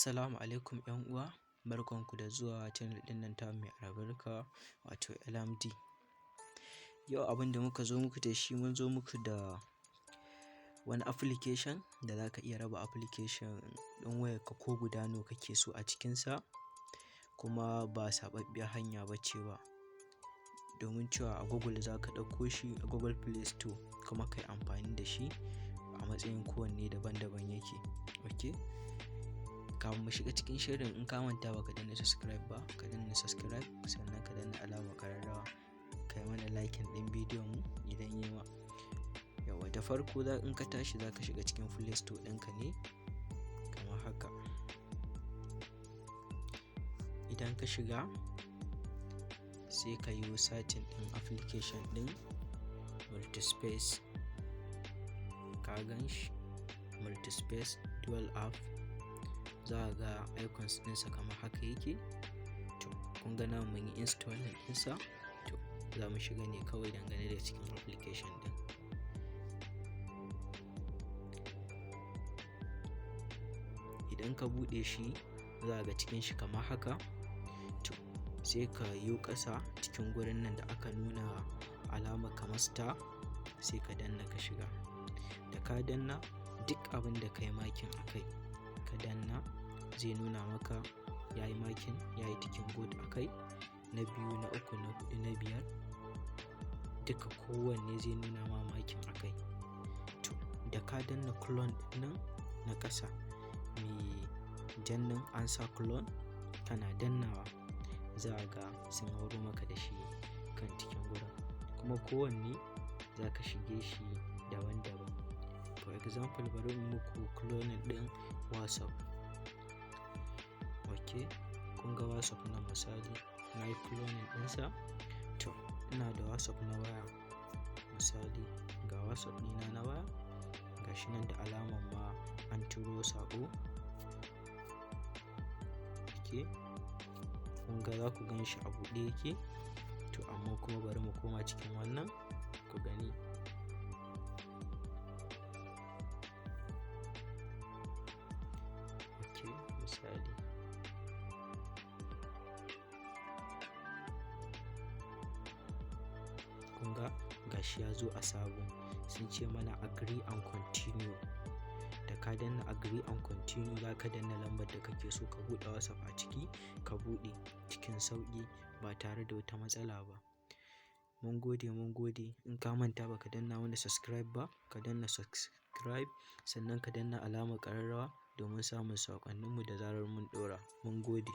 Assalamu alaikum ‘yan uwa, barkanku da zuwa channel ɗin nan tamu mai albarka wato LMD. Yau abin da muka zo muku da shi, mun zo muku da wani application da za ka iya raba application ɗin wayarka ko guda nawa kake so a cikinsa, kuma ba saɓaɓɓiyar hanya ba ce ba. Domin cewa a Google za ka ɗauko shi a Google Play Store kuma ka yi amfani da shi a matsayin kowanne daban-daban yake. Okay? Kafin mu shiga cikin shirin, in ka manta ba ka danna subscribe ba, ka danna subscribe, sannan ka danna alamar ƙararrawa, ka yi mana liking ɗin bidiyon mu idan yi ma. Yawa, da farko in ka tashi za ka shiga cikin Play Store ɗinka ne kamar haka. Idan ka shiga sai ka yi searching ɗin application ɗin Multispace. Ka gan shi Multispace Dual App, za a ga icons ɗinsa kamar haka yake. To kun ga nan mun yi installing ɗinsa, to za mu shiga ne kawai dangane da cikin application ɗin. Idan ka buɗe shi za a ga cikin shi kamar haka. To sai ka yi ƙasa cikin gurin nan da aka nuna alama kamar star, sai ka danna ka shiga. Da ka danna, duk abin da ka yi makin a kai ka danna, zai nuna maka ya yi makin, ya yi ticking good a kai, na biyu, na uku, na huɗu, na biyar, duka kowanne zai nuna ma makin a kai. To da ka danna clone nan na ƙasa mai jan nan an sa clone, kana dannawa za a ga sun hauro maka da shi kan cikin gurin, kuma kowanne za ka shige shi daban-daban. For example, bari in muku cloning ɗin WhatsApp. Okay, kun ga WhatsApp nan misali, na yi cloning ɗinsa. To ina da WhatsApp na waya misali, ga WhatsApp ɗina na waya, ga shi nan da alaman ma an turo saƙo. Okay, kun ga za ku gan shi a buɗe yake. To amma kuma bari mu koma cikin wannan ku gani. Okay, misali kun ga gashi ya zo a sabo, sun ce mana agree and continue. Da ka danna agree and continue, za ka danna lambar da kake so ka buɗe WhatsApp a ciki, ka buɗe cikin sauƙi ba tare da wata matsala ba. Mun gode. In ka manta ba ka danna mana subscribe ba, ka danna subscribe, sannan ka danna alamar ƙararrawa domin samun saƙonninmu da zarar mun ɗora. Mun gode.